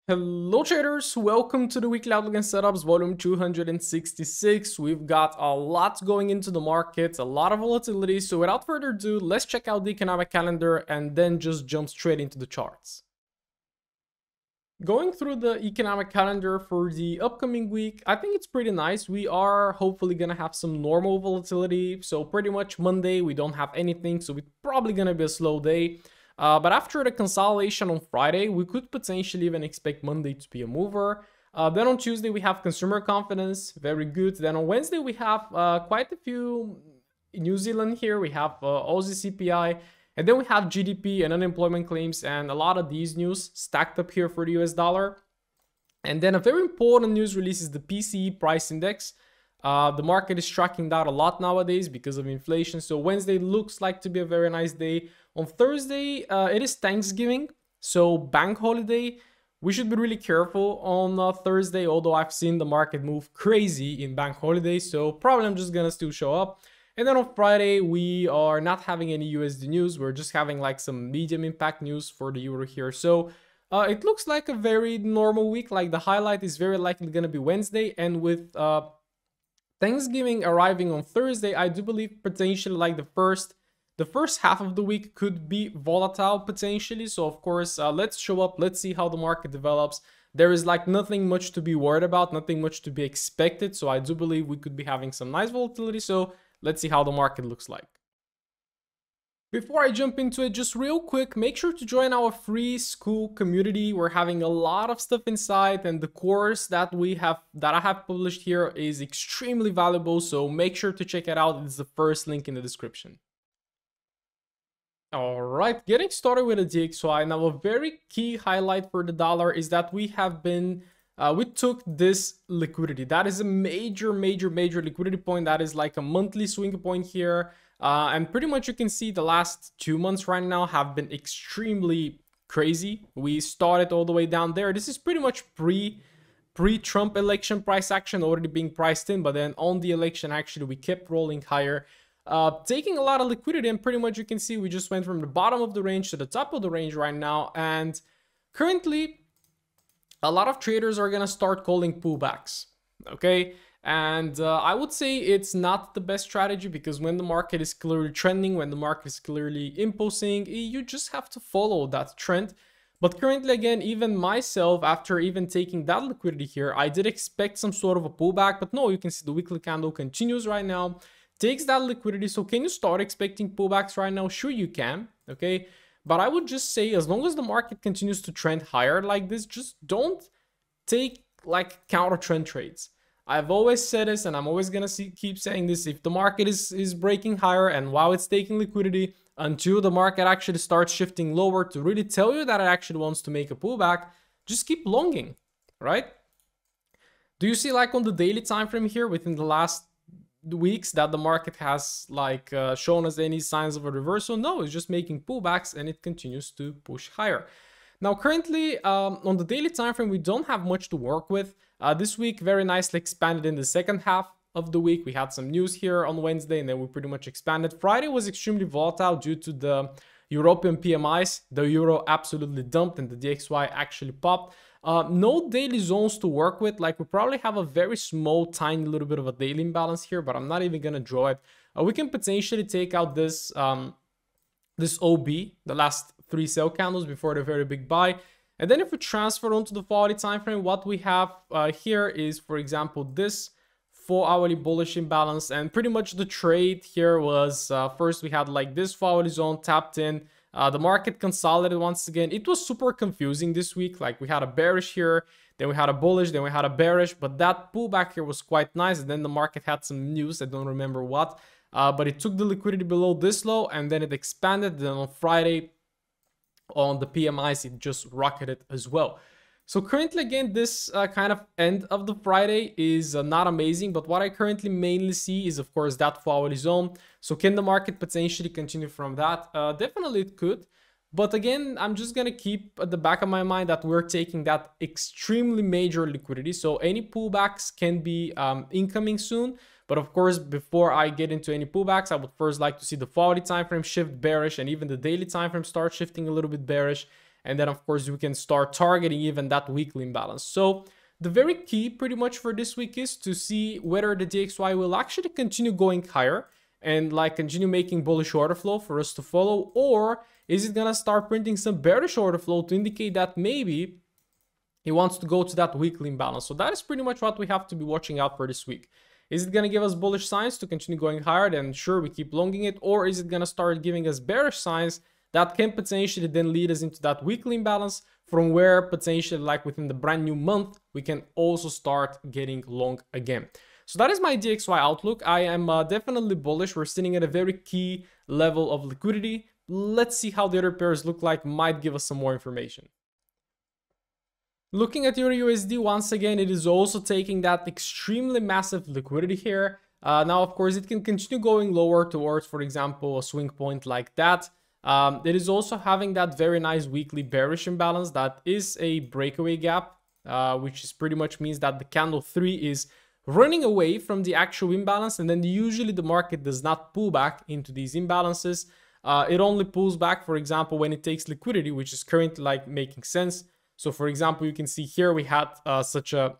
Hello traders, welcome to the weekly outlook and setups volume 266. We've got a lot going into the market, a lot of volatility. So without further ado, let's check out the economic calendar and then just jump straight into the charts. Going through the economic calendar for the upcoming week, I think it's pretty nice. We are hopefully going to have some normal volatility. So pretty much Monday, we don't have anything. So it's probably going to be a slow day. But after the consolidation on Friday, we could potentially even expect Monday to be a mover. Then on Tuesday, we have consumer confidence, very good. Then on Wednesday, we have quite a few New Zealand here. We have Aussie CPI, and then we have GDP and unemployment claims, and a lot of these news stacked up here for the US dollar. And then a very important news release is the PCE price index. The market is tracking that a lot nowadays because of inflation. So Wednesday looks like to be a very nice day. On Thursday, it is Thanksgiving, so bank holiday. We should be really careful on Thursday, although I've seen the market move crazy in bank holiday. So probably I'm just gonna still show up. And then on Friday, we are not having any USD news. We're just having like some medium impact news for the euro here. So it looks like a very normal week. Like the highlight is very likely gonna be Wednesday, and with Thanksgiving arriving on Thursday, I do believe potentially like the first half of the week could be volatile potentially. So of course, let's show up, let's see how the market develops. There is like nothing much to be worried about, nothing much to be expected. So I do believe we could be having some nice volatility. So let's see how the market looks like. Before I jump into it, just real quick, make sure to join our free school community. We're having a lot of stuff inside, and the course that I have published here is extremely valuable. So make sure to check it out. It's the first link in the description. All right, getting started with the DXY. Now, a very key highlight for the dollar is that we took this liquidity. That is a major liquidity point. That is like a monthly swing point here. And pretty much you can see the last 2 months right now have been extremely crazy. We started all the way down there. This is pretty much pre-Trump election price action already being priced in. But then on the election, actually, we kept rolling higher. Taking a lot of liquidity, and pretty much you can see we just went from the bottom of the range to the top of the range right now. And currently, a lot of traders are gonna start calling pullbacks, okay? And I would say it's not the best strategy, because when the market is clearly trending, when the market is clearly impulsing, you just have to follow that trend. But currently, again, even myself, after even taking that liquidity here, I did expect some sort of a pullback, but no, you can see the weekly candle continues right now. Takes that liquidity. So can you start expecting pullbacks right now? Sure you can, okay? But I would just say, as long as the market continues to trend higher like this, just don't take like counter trend trades. I've always said this, and I'm always gonna keep saying this. If the market is breaking higher, and while it's taking liquidity, until the market actually starts shifting lower to really tell you that it actually wants to make a pullback, just keep longing, right? Do you see like on the daily time frame here within the last weeks that the market has like shown us any signs of a reversal? No, it's just making pullbacks, and it continues to push higher. Now currently on the daily time frame, we don't have much to work with. This week very nicely expanded in the second half of the week. We had some news here on Wednesday, and then we pretty much expanded. Friday was extremely volatile due to the European PMIs. The euro absolutely dumped, and the DXY actually popped. No daily zones to work with. Like we probably have a very small, tiny little bit of a daily imbalance here, but I'm not even gonna draw it. We can potentially take out this this OB, the last 3 sell candles before the very big buy. And then if we transfer onto the 4-hourly time frame, what we have here is, for example, this 4-hourly bullish imbalance. And pretty much the trade here was first we had like this 4-hourly zone tapped in. The market consolidated once again. It was super confusing this week. Like we had a bearish here, then we had a bullish, then we had a bearish, but that pullback here was quite nice. And then the market had some news, I don't remember what, but it took the liquidity below this low, and then it expanded. Then on Friday, on the PMIs, it just rocketed as well. So currently, again, this kind of end of the Friday is not amazing, but what I currently mainly see is, of course, that 4-hourly zone. So can the market potentially continue from that? Definitely it could. But again, I'm just going to keep at the back of my mind that we're taking that extremely major liquidity. So any pullbacks can be incoming soon. But of course, before I get into any pullbacks, I would first like to see the 4-hourly time frame shift bearish, and even the daily time frame start shifting a little bit bearish. And then of course we can start targeting even that weekly imbalance. So the very key pretty much for this week is to see whether the DXY will actually continue going higher and like continue making bullish order flow for us to follow, or is it gonna start printing some bearish order flow to indicate that maybe he wants to go to that weekly imbalance. So that is pretty much what we have to be watching out for this week. Is it gonna give us bullish signs to continue going higher? Then sure, we keep longing it, or is it gonna start giving us bearish signs that can potentially then lead us into that weekly imbalance, from where potentially like within the brand new month we can also start getting long again. So that is my DXY outlook. I am definitely bullish. We're sitting at a very key level of liquidity. Let's see how the other pairs look like, might give us some more information. Looking at EURUSD, once again, it is also taking that extremely massive liquidity here. Now, of course, it can continue going lower towards, for example, a swing point like that. It is also having that very nice weekly bearish imbalance that is a breakaway gap, which is pretty much means that the candle 3 is running away from the actual imbalance, and then usually the market does not pull back into these imbalances. It only pulls back, for example, when it takes liquidity, which is currently like making sense. So for example, you can see here we had such a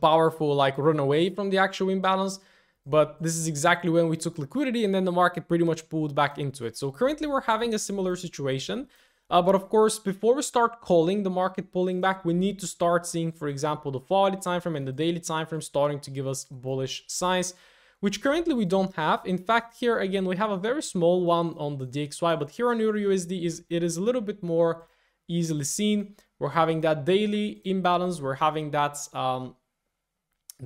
powerful like run away from the actual imbalance, but this is exactly when we took liquidity and then the market pretty much pulled back into it. So currently we're having a similar situation. But of course, before we start calling the market pulling back, we need to start seeing, for example, the hourly time frame and the daily time frame starting to give us bullish signs, which currently we don't have. In fact, here again, we have a very small one on the DXY, but here on EURUSD it is a little bit more easily seen. We're having that daily imbalance. We're having that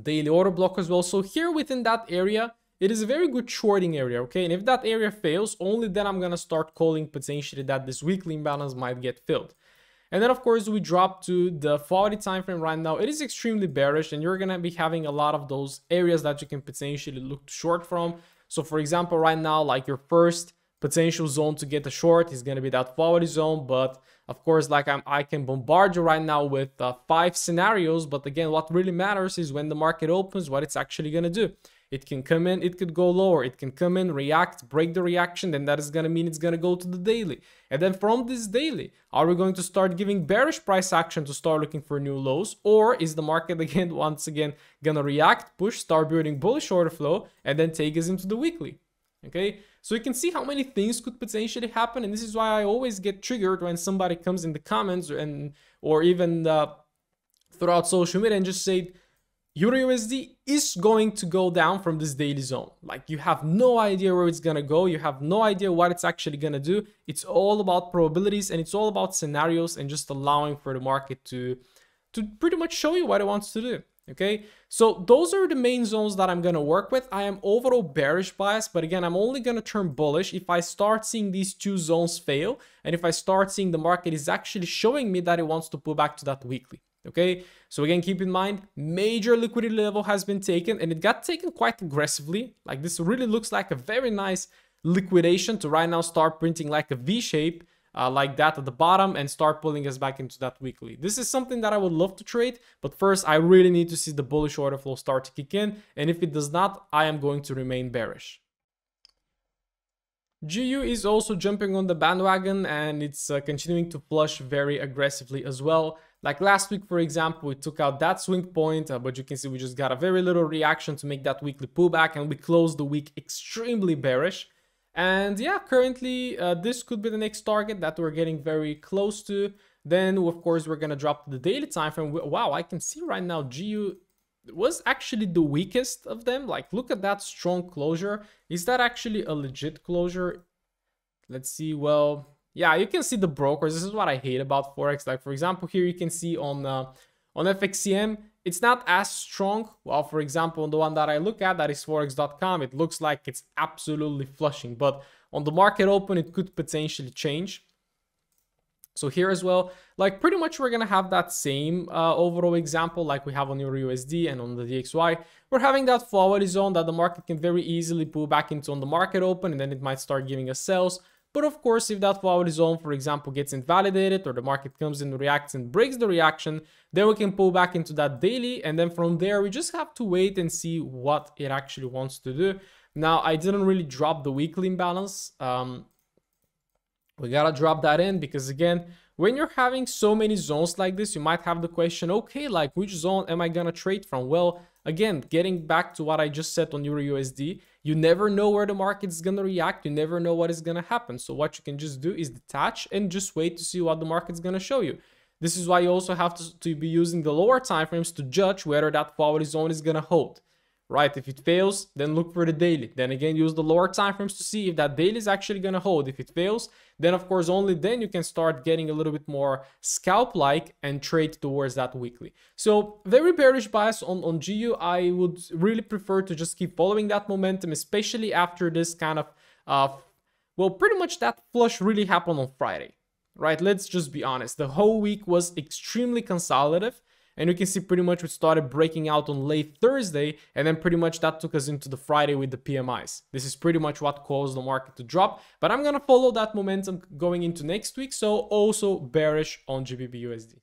daily order block as well. So here within that area, it is a very good shorting area, okay? And if that area fails, only then I'm gonna start calling potentially that this weekly imbalance might get filled. And then of course we drop to the 40 time frame right now. It is extremely bearish, and you're gonna be having a lot of those areas that you can potentially look to short from. So for example, right now, like your first potential zone to get a short is gonna be that 40 zone. But of course, like I can bombard you right now with 5 scenarios. But again, what really matters is when the market opens, what it's actually gonna do. It can come in, it could go lower, it can come in, react, break the reaction, then that is going to mean it's going to go to the daily. And then from this daily, are we going to start giving bearish price action to start looking for new lows? Or is the market again, once again, going to react, push, start building bullish order flow, and then take us into the weekly? Okay, so you can see how many things could potentially happen. And this is why I always get triggered when somebody comes in the comments or even throughout social media and just say, EURUSD is going to go down from this daily zone. Like, you have no idea where it's gonna go. You have no idea what it's actually gonna do. It's all about probabilities, and it's all about scenarios, and just allowing for the market to pretty much show you what it wants to do. Okay, so those are the main zones that I'm gonna work with. I am overall bearish bias, but again, I'm only gonna turn bullish if I start seeing these two zones fail, and if I start seeing the market is actually showing me that it wants to pull back to that weekly. Okay, so again, keep in mind, major liquidity level has been taken, and it got taken quite aggressively. Like, this really looks like a very nice liquidation to right now start printing like a V shape like that at the bottom and start pulling us back into that weekly. This is something that I would love to trade, but first I really need to see the bullish order flow start to kick in, and if it does not, I am going to remain bearish. GU is also jumping on the bandwagon, and it's continuing to flush very aggressively as well. Like last week, for example, we took out that swing point, but you can see we just got a very little reaction to make that weekly pullback, and we closed the week extremely bearish. And yeah, currently this could be the next target that we're getting very close to. Then of course we're gonna drop to the daily time frame. Wow, I can see right now GU was actually the weakest of them. Like, look at that strong closure. Is that actually a legit closure? Let's see. Well, yeah, you can see the brokers. This is what I hate about Forex. Like, for example, here you can see on FXCM, it's not as strong. Well, for example, on the one that I look at, that is Forex.com, it looks like it's absolutely flushing. But on the market open, it could potentially change. So here as well, like pretty much we're gonna have that same overall example like we have on EURUSD and on the DXY. We're having that forward zone that the market can very easily pull back into on the market open, and then it might start giving us sells. But of course, if that forward zone, for example, gets invalidated, or the market comes in, reacts and breaks the reaction, then we can pull back into that daily, and then from there we just have to wait and see what it actually wants to do. Now, I didn't really drop the weekly imbalance We gotta drop that in because again, when you're having so many zones like this, you might have the question, okay, like which zone am I gonna trade from? Well, again, getting back to what I just said on Euro USD, you never know where the market's gonna react. You never know what is gonna happen. So what you can just do is detach and just wait to see what the market's gonna show you. This is why you also have to be using the lower time frames to judge whether that quality zone is gonna hold. Right? If it fails, then look for the daily. Then again, use the lower time frames to see if that daily is actually going to hold. If it fails, then of course, only then you can start getting a little bit more scalp-like and trade towards that weekly. So very bearish bias on GU. I would really prefer to just keep following that momentum, especially after this kind of, well, pretty much that flush really happened on Friday, right? Let's just be honest. The whole week was extremely consolidative. And you can see pretty much we started breaking out on late Thursday, and then pretty much that took us into the Friday with the PMIs. This is pretty much what caused the market to drop, but I'm going to follow that momentum going into next week, so also bearish on GBP USD.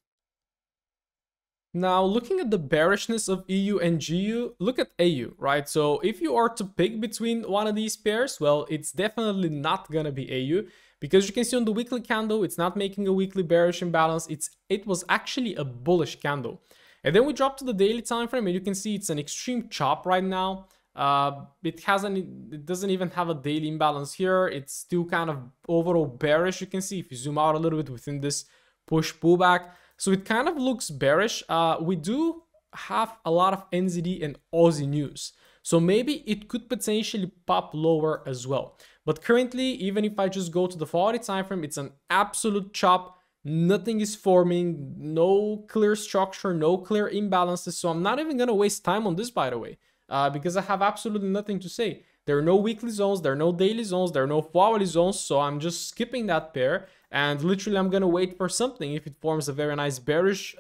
Now, looking at the bearishness of EU and GU, look at AU, right? So if you are to pick between one of these pairs, well, it's definitely not going to be AU. Because you can see on the weekly candle, it's not making a weekly bearish imbalance. It was actually a bullish candle. And then we drop to the daily time frame, and you can see it's an extreme chop right now. It doesn't even have a daily imbalance here. It's still kind of overall bearish. You can see if you zoom out a little bit within this push pullback. So it kind of looks bearish. We do have a lot of NZD and Aussie news. So maybe it could potentially pop lower as well. But currently, even if I just go to the 40 time frame, it's an absolute chop. Nothing is forming, no clear structure, no clear imbalances. So I'm not even going to waste time on this, by the way, because I have absolutely nothing to say. There are no weekly zones, there are no daily zones, there are no hourly zones. So I'm just skipping that pair. And literally, I'm going to wait for something. If it forms a very nice bearish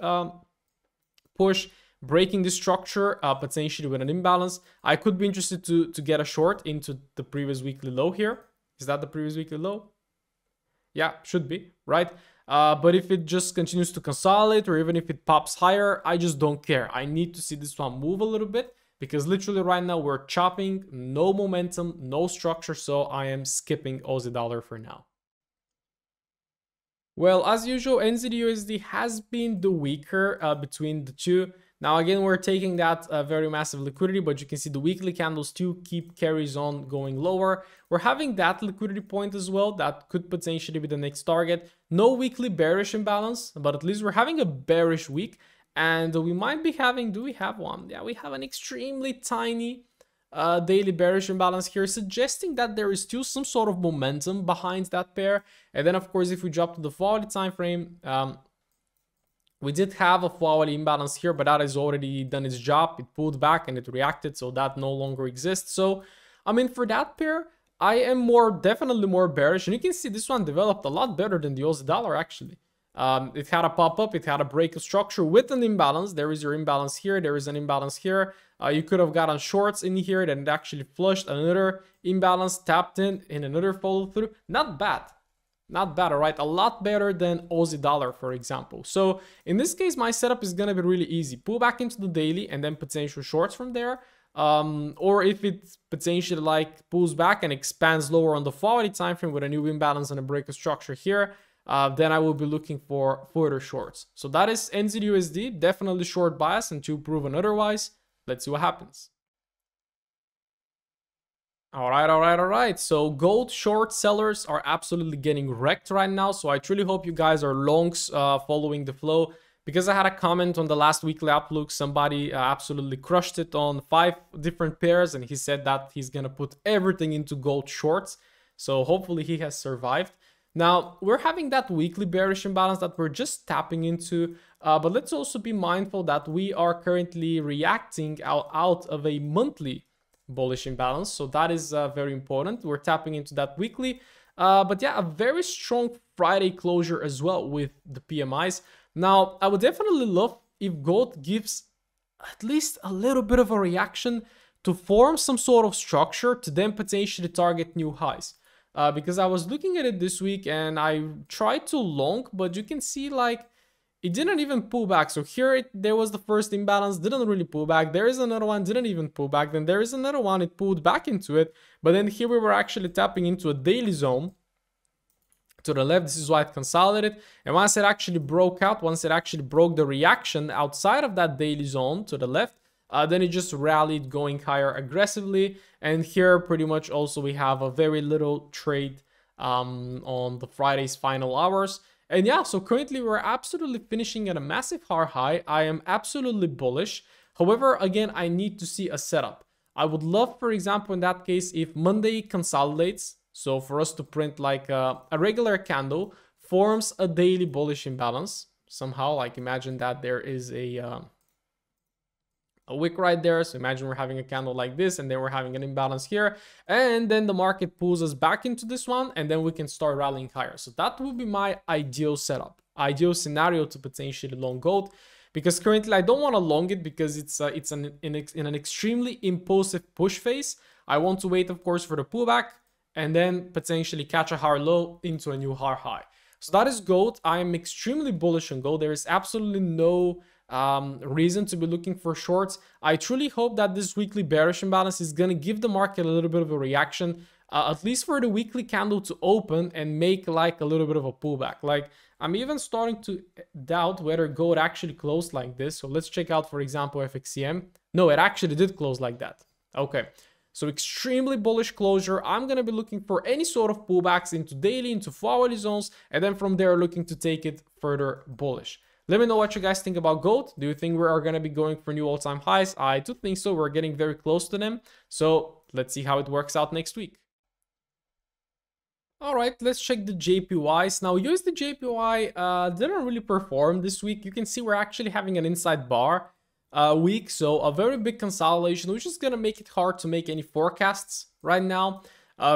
push, breaking the structure, potentially with an imbalance, I could be interested to get a short into the previous weekly low here. Is that the previous weekly low? Yeah, should be, right? But if it just continues to consolidate, or even if it pops higher, I just don't care. I need to see this one move a little bit, because literally right now we're chopping, no momentum, no structure, so I am skipping Aussie dollar for now. Well, as usual, NZD/USD has been the weaker between the two. Now, again, we're taking that very massive liquidity, but you can see the weekly candles still carries on going lower. We're having that liquidity point as well. That could potentially be the next target. No weekly bearish imbalance, but at least we're having a bearish week. And we might be having, do we have one? Yeah, we have an extremely tiny daily bearish imbalance here, suggesting that there is still some sort of momentum behind that pair. And then, of course, if we drop to the 40 time frame, we did have a hourly imbalance here, but that has already done its job. It pulled back and it reacted, so that no longer exists. So, I mean, for that pair, I am definitely more bearish. And you can see this one developed a lot better than the Aussie dollar, actually. It had a pop-up, it had a break of structure with an imbalance. There is your imbalance here, there is an imbalance here. You could have gotten shorts in here, then it actually flushed another imbalance, tapped in another follow through. Not bad. Not bad, all right? A lot better than Aussie dollar, for example. So in this case, my setup is going to be really easy. Pull back into the daily and then potential shorts from there. Or if it potentially like pulls back and expands lower on the 40 time frame with a new imbalance and a break of structure here, then I will be looking for further shorts. So that is NZD/USD, definitely short bias until proven otherwise. Let's see what happens. All right. So gold short sellers are absolutely getting wrecked right now. So I truly hope you guys are longs following the flow, because I had a comment on the last weekly outlook. Somebody absolutely crushed it on 5 different pairs, and he said that he's gonna put everything into gold shorts. So hopefully he has survived. Now we're having that weekly bearish imbalance that we're just tapping into, but let's also be mindful that we are currently reacting out of a monthly bullish imbalance, so that is very important. We're tapping into that weekly, but yeah, a very strong Friday closure as well with the PMIs. Now I would definitely love if gold gives at least a little bit of a reaction to form some sort of structure to then potentially target new highs, because I was looking at it this week and I tried to long, but you can see like it didn't even pull back. So here there was the first imbalance, didn't really pull back. There is another one, didn't even pull back. Then there is another one, it pulled back into it. But then here we were actually tapping into a daily zone to the left. This is why it consolidated, and once it actually broke out, once it actually broke the reaction outside of that daily zone to the left, then it just rallied going higher aggressively. And here pretty much also we have a very little trade on the Friday's final hours. And yeah, so currently we're absolutely finishing at a massive high. I am absolutely bullish. However, again, I need to see a setup. I would love, for example, in that case, if Monday consolidates, so for us to print like a regular candle, forms a daily bullish imbalance somehow. Like imagine that there is a wick right there. So imagine we're having a candle like this, and then we're having an imbalance here, and then the market pulls us back into this one, and then we can start rallying higher. So that would be my ideal setup, ideal scenario to potentially long gold. Because currently I don't want to long it because it's in an extremely impulsive push phase. I want to wait, of course, for the pullback and then potentially catch a higher low into a new higher high. So that is gold. I am extremely bullish on gold. There is absolutely no reason to be looking for shorts. I truly hope that this weekly bearish imbalance is going to give the market a little bit of a reaction, at least for the weekly candle to open and make like a little bit of a pullback. Like I'm even starting to doubt whether gold actually closed like this. So let's check out, for example, FXCM. No, it actually did close like that. Okay, so extremely bullish closure. I'm going to be looking for any sort of pullbacks into daily, into 4-hourly zones, and then from there looking to take it further bullish. Let me know what you guys think about gold. Do you think we are going to be going for new all-time highs? I do think so. We're getting very close to them. So let's see how it works out next week. All right, let's check the JPYs. Now, USD JPY didn't really perform this week. You can see we're actually having an inside bar week. So a very big consolidation, which is going to make it hard to make any forecasts right now.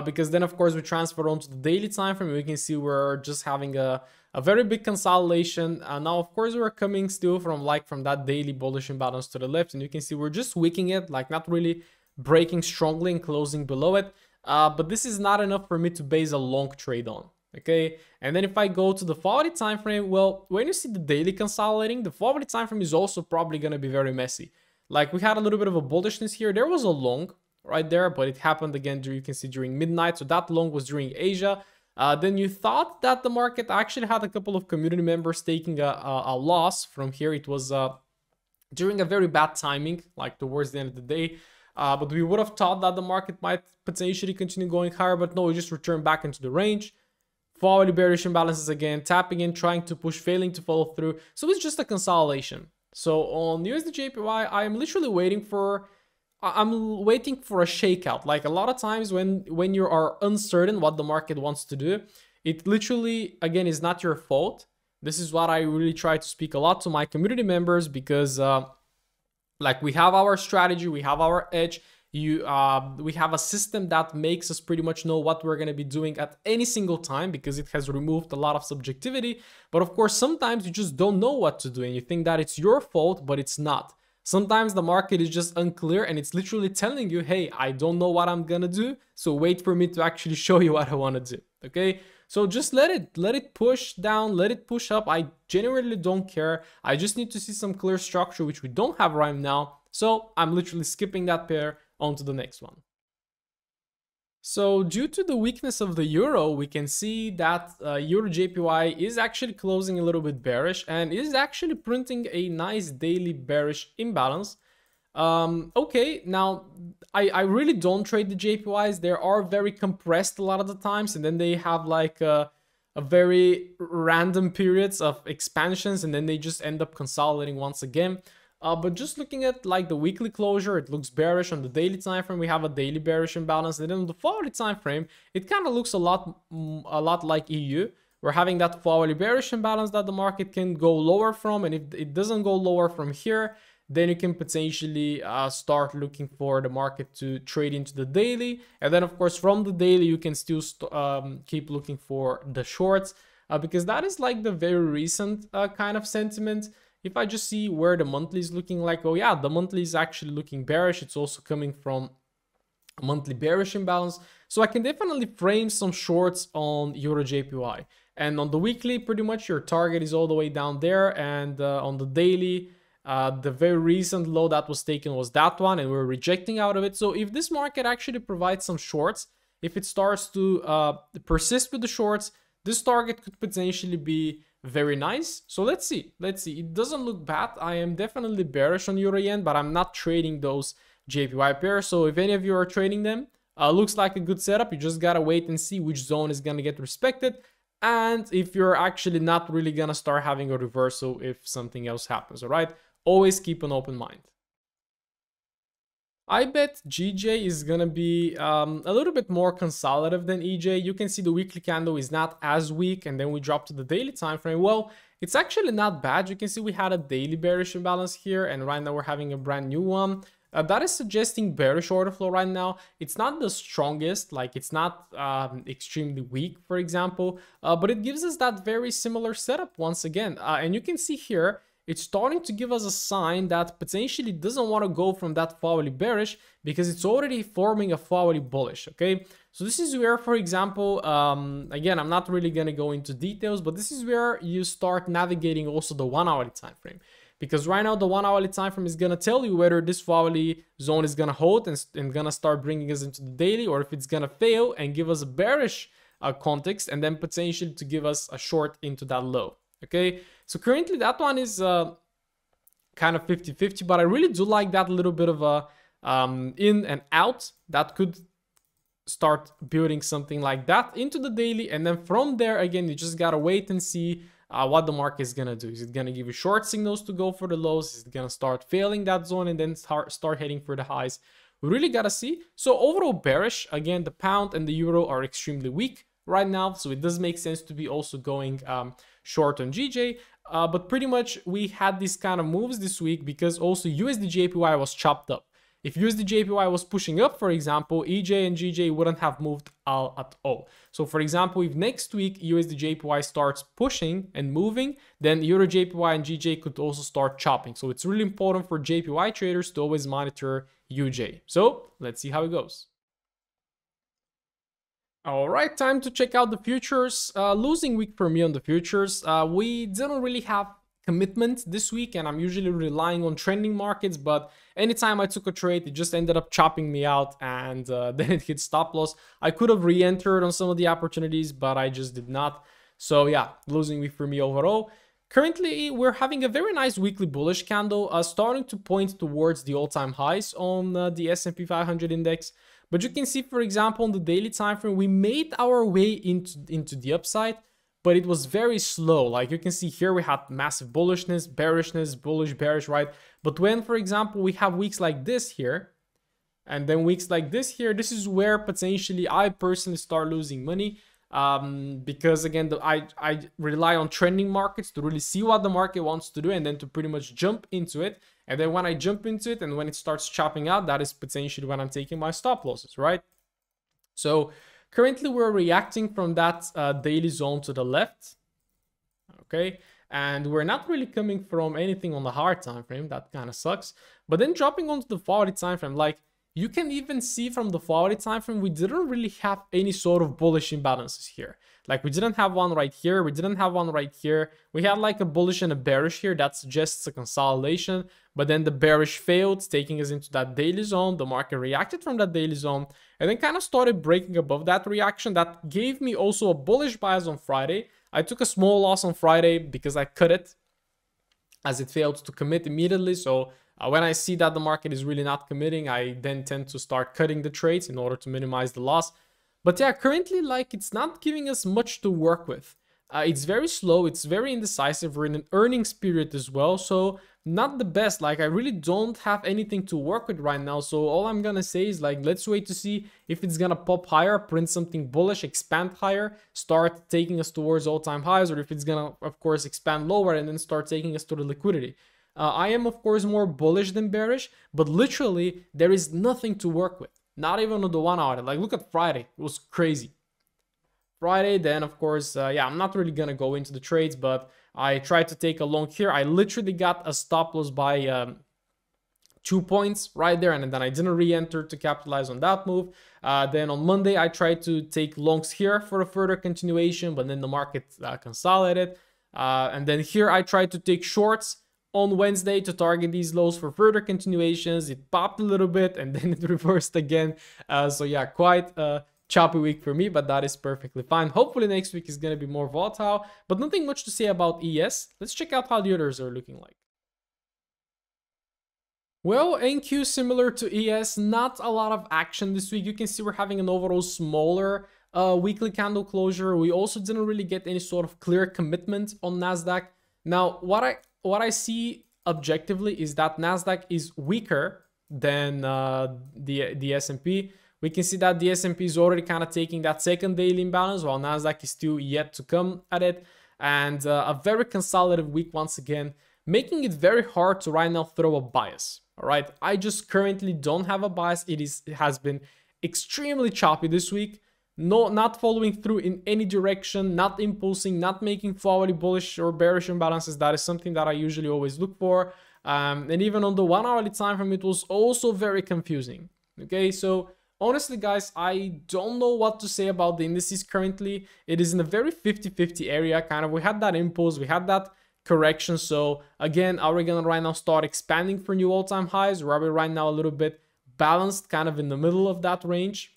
Because then, of course, we transfer onto the daily time frame. We can see we're just having a very big consolidation. Now, of course, we're coming still from that daily bullish imbalance to the left. And you can see we're just wicking it, like not really breaking strongly and closing below it. But this is not enough for me to base a long trade on. Okay, and then if I go to the 4-hourly time frame, well, when you see the daily consolidating, the 4-hourly time frame is also probably going to be very messy. Like we had a little bit of a bullishness here. There was a long right there, but it happened again, you can see during midnight. So that long was during Asia. Then you thought that the market actually had a couple of community members taking a loss from here. It was during a very bad timing, like towards the end of the day. But we would have thought that the market might potentially continue going higher, but no, we just returned back into the range. 4-hourly bearish imbalances again, tapping in, trying to push, failing to follow through. So it's just a consolidation. So on USD JPY, I am literally waiting for a shakeout. Like a lot of times when you are uncertain what the market wants to do, it literally, again, is not your fault. This is what I really try to speak a lot to my community members, because like we have our strategy, we have our edge. We have a system that makes us pretty much know what we're going to be doing at any single time, because it has removed a lot of subjectivity. But of course, sometimes you just don't know what to do and you think that it's your fault, but it's not. Sometimes the market is just unclear and it's literally telling you, hey, I don't know what I'm going to do, so wait for me to actually show you what I want to do. Okay, so just let it push down, let it push up. I genuinely don't care. I just need to see some clear structure, which we don't have right now. So I'm literally skipping that pair onto the next one. So due to the weakness of the euro, we can see that euro JPY is actually closing a little bit bearish and is actually printing a nice daily bearish imbalance. Okay, now I really don't trade the JPYs. They are very compressed a lot of the times, and then they have like a very random periods of expansions, and then they just end up consolidating once again. But just looking at like the weekly closure, it looks bearish. On the daily time frame, we have a daily bearish imbalance, and then on the 4-hourly time frame, it kind of looks a lot like EU. We're having that 4-hourly bearish imbalance that the market can go lower from, and if it doesn't go lower from here, then you can potentially start looking for the market to trade into the daily. And then of course from the daily you can still keep looking for the shorts, because that is like the very recent kind of sentiment. If I just see where the monthly is looking like, oh yeah, the monthly is actually looking bearish. It's also coming from a monthly bearish imbalance. So I can definitely frame some shorts on Euro JPY. And on the weekly, pretty much your target is all the way down there. And on the daily, the very recent low that was taken was that one, and we're rejecting out of it. So if this market actually provides some shorts, if it starts to persist with the shorts, this target could potentially be very nice. So let's see. It doesn't look bad. I am definitely bearish on euro yen, but I'm not trading those JPY pairs. So if any of you are trading them, looks like a good setup. You just gotta wait and see which zone is gonna get respected, and if you're actually not really gonna start having a reversal if something else happens. All right, always keep an open mind. I bet GJ is gonna be a little bit more consolidative than EJ. You can see the weekly candle is not as weak, and then we drop to the daily time frame. Well, it's actually not bad. You can see we had a daily bearish imbalance here, and right now we're having a brand new one. That is suggesting bearish order flow right now. It's not the strongest, like it's not extremely weak, for example, but it gives us that very similar setup once again. And you can see here, it's starting to give us a sign that potentially doesn't want to go from that hourly bearish because it's already forming a hourly bullish. Okay, so this is where, for example, again, I'm not really going to go into details, but this is where you start navigating also the 1 hourly time frame, because right now the 1 hourly time frame is going to tell you whether this hourly zone is going to hold and going to start bringing us into the daily, or if it's going to fail and give us a bearish context and then potentially to give us a short into that low. Okay, so currently that one is kind of 50-50, but I really do like that little bit of a in and out that could start building something like that into the daily, and then from there again you just gotta wait and see what the market is gonna do. Is it gonna give you short signals to go for the lows? Is it gonna start failing that zone and then start heading for the highs? We really gotta see. So overall bearish. Again, the pound and the euro are extremely weak right now, so it does make sense to be also going short on GJ, but pretty much we had these kind of moves this week because also USD JPY was chopped up. If USD JPY was pushing up, for example, EJ and GJ wouldn't have moved at all. So for example, if next week USD JPY starts pushing and moving, then Euro JPY and GJ could also start chopping. So it's really important for JPY traders to always monitor UJ. So let's see how it goes. All right, time to check out the futures. Losing week for me on the futures. We didn't really have commitment this week, and I'm usually relying on trending markets, but anytime I took a trade, it just ended up chopping me out, and then it hit stop loss. I could have re-entered on some of the opportunities, but I just did not. So yeah, losing week for me overall. Currently, we're having a very nice weekly bullish candle, starting to point towards the all-time highs on the S&P 500 index. But you can see, for example, on the daily time frame, we made our way into the upside, but it was very slow. Like you can see here, we had massive bullishness, bearishness, bullish, bearish, right? But when, for example, we have weeks like this here, and then weeks like this here, this is where potentially I personally start losing money. Because again, I rely on trending markets to really see what the market wants to do and then to pretty much jump into it. And then when I jump into it and when it starts chopping out, that is potentially when I'm taking my stop losses, right? So currently we're reacting from that daily zone to the left, okay? And we're not really coming from anything on the hard time frame. That kind of sucks. But then dropping onto the 40 time frame, like you can even see from the 40 time frame, we didn't really have any sort of bullish imbalances here. Like we didn't have one right here. We didn't have one right here. We had like a bullish and a bearish here. That suggests a consolidation. But then the bearish failed, taking us into that daily zone. The market reacted from that daily zone and then kind of started breaking above that reaction. That gave me also a bullish bias on Friday. I took a small loss on Friday because I cut it as it failed to commit immediately. So when I see that the market is really not committing, I then tend to start cutting the trades in order to minimize the loss. But yeah, currently, like, it's not giving us much to work with. It's very slow. It's very indecisive. We're in an earnings period as well. So not the best. Like, I really don't have anything to work with right now. So all I'm going to say is, like, let's wait to see if it's going to pop higher, print something bullish, expand higher, start taking us towards all-time highs, or if it's going to, of course, expand lower and then start taking us to the liquidity. I am, of course, more bullish than bearish, but literally there is nothing to work with. Not even on the 1 hour. Like, look at Friday. It was crazy. Friday, then, of course, yeah, I'm not really going to go into the trades, but I tried to take a long here. I literally got a stop loss by 2 points right there, and then I didn't re-enter to capitalize on that move. Then on Monday, I tried to take longs here for a further continuation, but then the market consolidated. And then here, I tried to take shorts on Wednesday to target these lows for further continuations. It popped a little bit and then it reversed again. So yeah, quite choppy week for me, but that is perfectly fine. Hopefully next week is going to be more volatile, but nothing much to say about ES. Let's check out how the others are looking like. Well, NQ similar to ES, not a lot of action this week. You can see we're having an overall smaller weekly candle closure. We also didn't really get any sort of clear commitment on Nasdaq. Now, what I see objectively is that Nasdaq is weaker than the S&P. We can see that the S&P is already kind of taking that second daily imbalance, while Nasdaq is still yet to come at it. And a very consolidated week once again, making it very hard to right now throw a bias. All right, I just currently don't have a bias. It has been extremely choppy this week. Not following through in any direction, not impulsing, not making forward bullish or bearish imbalances. That is something that I usually always look for. And even on the 1 hourly time frame, it was also very confusing. Okay, so honestly, guys, I don't know what to say about the indices currently. It is in a very 50-50 area. Kind of, we had that impulse, we had that correction. So again, are we gonna right now start expanding for new all-time highs, or are we right now a little bit balanced, kind of in the middle of that range?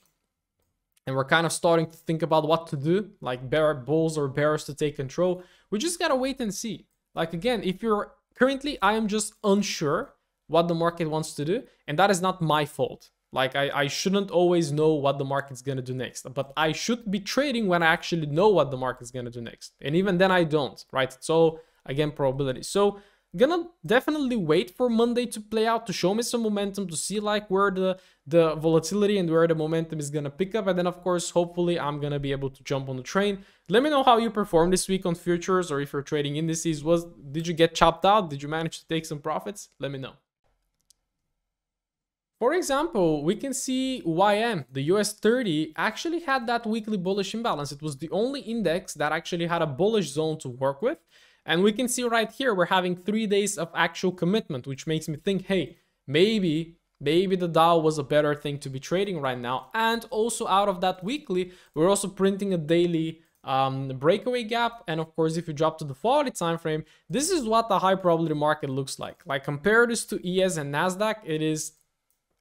And we're kind of starting to think about what to do, like bulls or bears to take control. We just gotta wait and see. Like again, if you're currently, I am just unsure what the market wants to do, and that is not my fault. Like I shouldn't always know what the market's gonna do next, but I should be trading when I actually know what the market's gonna do next. And even then I don't, right? So again, probability. So gonna definitely wait for Monday to play out, to show me some momentum, to see like where the volatility and where the momentum is gonna pick up. And then of course, hopefully I'm gonna be able to jump on the train. Let me know how you performed this week on futures, or if you're trading indices. Did you get chopped out? Did you manage to take some profits? Let me know. For example, we can see YM, the US 30, actually had that weekly bullish imbalance. It was the only index that actually had a bullish zone to work with. And we can see right here, we're having 3 days of actual commitment, which makes me think, hey, maybe the Dow was a better thing to be trading right now. And also out of that weekly, we're also printing a daily breakaway gap. And of course, if you drop to the 40 time frame, this is what the high probability market looks like. Like compare this to ES and Nasdaq, it is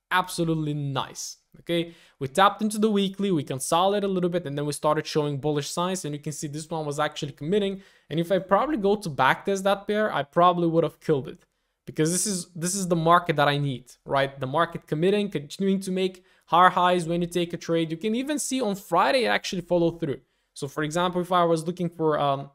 absolutely nice. Okay, we tapped into the weekly, we consolidated a little bit, and then we started showing bullish signs, and you can see this one was actually committing. And if I probably go to backtest that pair, I probably would have killed it, because this is the market that I need, right? The market committing, continuing to make higher highs when you take a trade. You can even see on Friday it actually followed through. So for example, if I was looking for a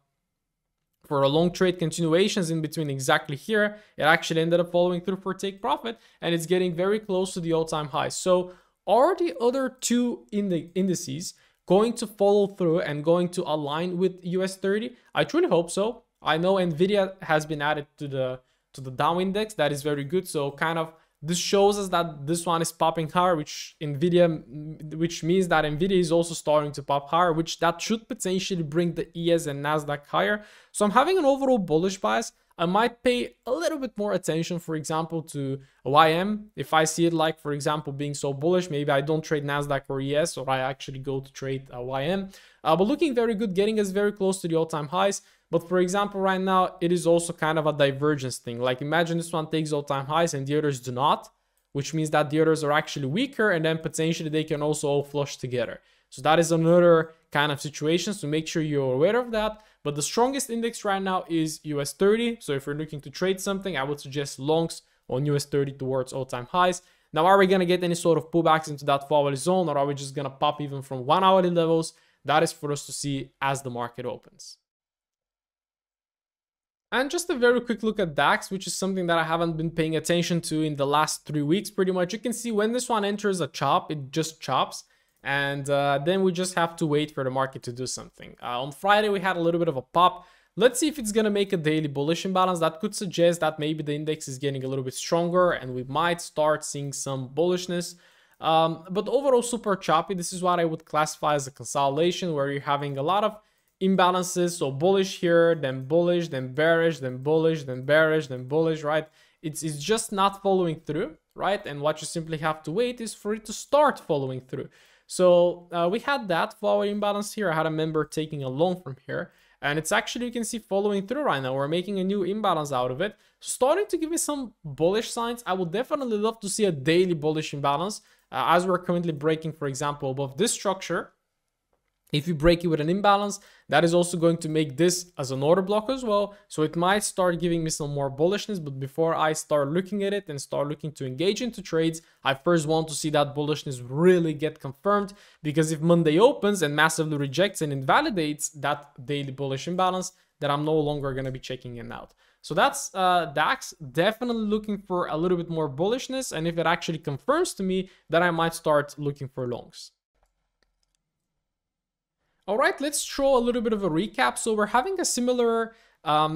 long trade continuations in between exactly here, it actually ended up following through for take profit, and it's getting very close to the all-time high. So are the other two indices going to follow through and going to align with US 30? I truly hope so. I know Nvidia has been added to the Dow index. That is very good. So kind of this shows us that this one is popping higher, which means that Nvidia is also starting to pop higher, which that should potentially bring the ES and Nasdaq higher. So I'm having an overall bullish bias. I might pay a little bit more attention, for example, to YM. If I see it like, for example, being so bullish, maybe I don't trade Nasdaq or ES, or I actually go to trade YM. But looking very good, getting us very close to the all-time highs. But for example, right now, it is also kind of a divergence thing. Like imagine this one takes all-time highs and the others do not, which means that the others are actually weaker, and then potentially they can also all flush together. So that is another kind of situation, so make sure you're aware of that. But the strongest index right now is US 30. So if you're looking to trade something, I would suggest longs on US 30 towards all-time highs. Now, are we going to get any sort of pullbacks into that forward zone, or are we just going to pop even from 1 hourly levels? That is for us to see as the market opens. And just a very quick look at DAX, which is something that I haven't been paying attention to in the last 3 weeks pretty much. You can see when this one enters a chop, it just chops. And then we just have to wait for the market to do something. On Friday, we had a little bit of a pop. Let's see if it's going to make a daily bullish imbalance. That could suggest that maybe the index is getting a little bit stronger and we might start seeing some bullishness. But overall, super choppy. This is what I would classify as a consolidation, where you're having a lot of imbalances. So bullish here, then bullish, then bearish, then bullish, then bearish, then bullish, right? It's just not following through, right? And what you simply have to wait is for it to start following through. So we had that forward imbalance here. I had a member taking a long from here, and it's actually, you can see, following through right now. We're making a new imbalance out of it, starting to give me some bullish signs. I would definitely love to see a daily bullish imbalance. as we're currently breaking, for example, above this structure, if you break it with an imbalance, that is also going to make this as an order block as well. So it might start giving me some more bullishness, but before I start looking at it and start looking to engage into trades, I first want to see that bullishness really get confirmed, because if Monday opens and massively rejects and invalidates that daily bullish imbalance, then I'm no longer going to be checking in out. So that's DAX, definitely looking for a little bit more bullishness. And if it actually confirms to me, then I might start looking for longs. All right, let's throw a little bit of a recap. So we're having a similar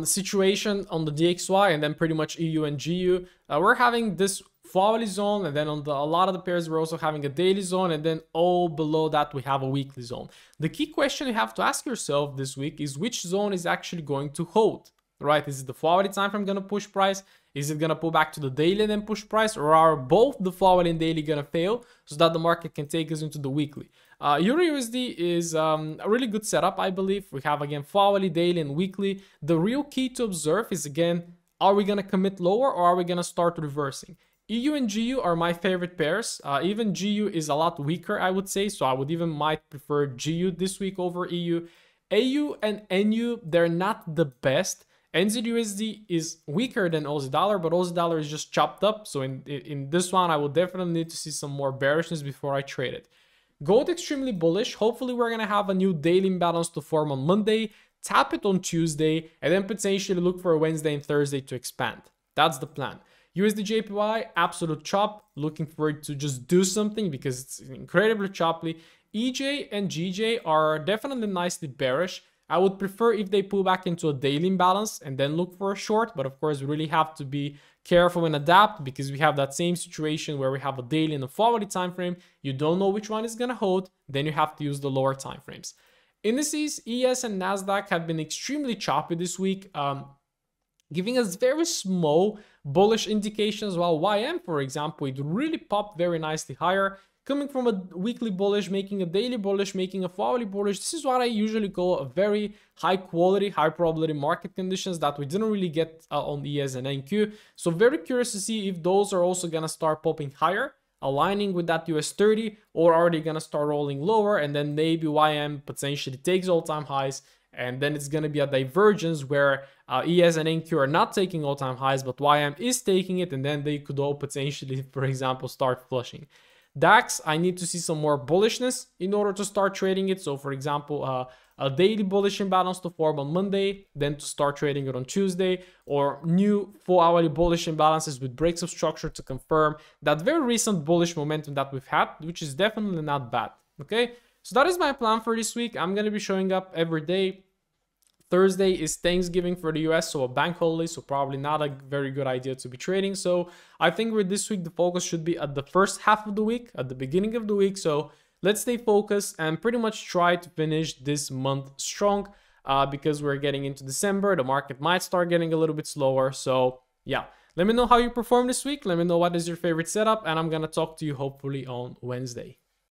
situation on the DXY and then pretty much EU and GU. We're having this hourly zone, and then on a lot of the pairs we're also having a daily zone, and then all below that we have a weekly zone. The key question you have to ask yourself this week is which zone is actually going to hold, right? Is it the hourly time frame going to push price? Is it going to pull back to the daily and then push price, or are both the hourly and daily going to fail so that the market can take us into the weekly? EURUSD is a really good setup, I believe. We have again hourly, daily, and weekly. The real key to observe is again, are we going to commit lower or are we going to start reversing? EU and GU are my favorite pairs. Even GU is a lot weaker, I would say, so I would even might prefer GU this week over EU. AU and NU, they're not the best. NZUSD is weaker than Aussie dollar, but Aussie dollar is just chopped up. So in this one, I will definitely need to see some more bearishness before I trade it. Gold extremely bullish. Hopefully we're going to have a new daily imbalance to form on Monday, tap it on Tuesday, and then potentially look for a Wednesday and Thursday to expand. That's the plan. USD JPY, absolute chop. Looking for it to just do something because it's incredibly choppy. EJ and GJ are definitely nicely bearish. I would prefer if they pull back into a daily imbalance and then look for a short, but of course we really have to be careful and adapt because we have that same situation where we have a daily and a hourly time frame. You don't know which one is going to hold, then you have to use the lower time frames. Indices, ES and Nasdaq have been extremely choppy this week, giving us very small bullish indications, while YM, for example, it really popped very nicely higher. Coming from a weekly bullish, making a daily bullish, making a hourly bullish. This is what I usually call a very high quality, high probability market conditions that we didn't really get on ES and NQ. So very curious to see if those are also going to start popping higher, aligning with that US 30, or are they going to start rolling lower, and then maybe YM potentially takes all-time highs, and then it's going to be a divergence where ES and NQ are not taking all-time highs, but YM is taking it, and then they could all potentially, for example, start flushing. DAX, I need to see some more bullishness in order to start trading it. So for example, a daily bullish imbalance to form on Monday, then to start trading it on Tuesday, or new 4-hourly bullish imbalances with breaks of structure to confirm that very recent bullish momentum that we've had, which is definitely not bad. Okay, so that is my plan for this week. I'm going to be showing up every day. Thursday is Thanksgiving for the US, so a bank holiday, so probably not a very good idea to be trading. So I think with this week, the focus should be at the first half of the week, at the beginning of the week. So let's stay focused and pretty much try to finish this month strong because we're getting into December. The market might start getting a little bit slower. So yeah, let me know how you perform this week. Let me know what is your favorite setup, and I'm going to talk to you hopefully on Wednesday.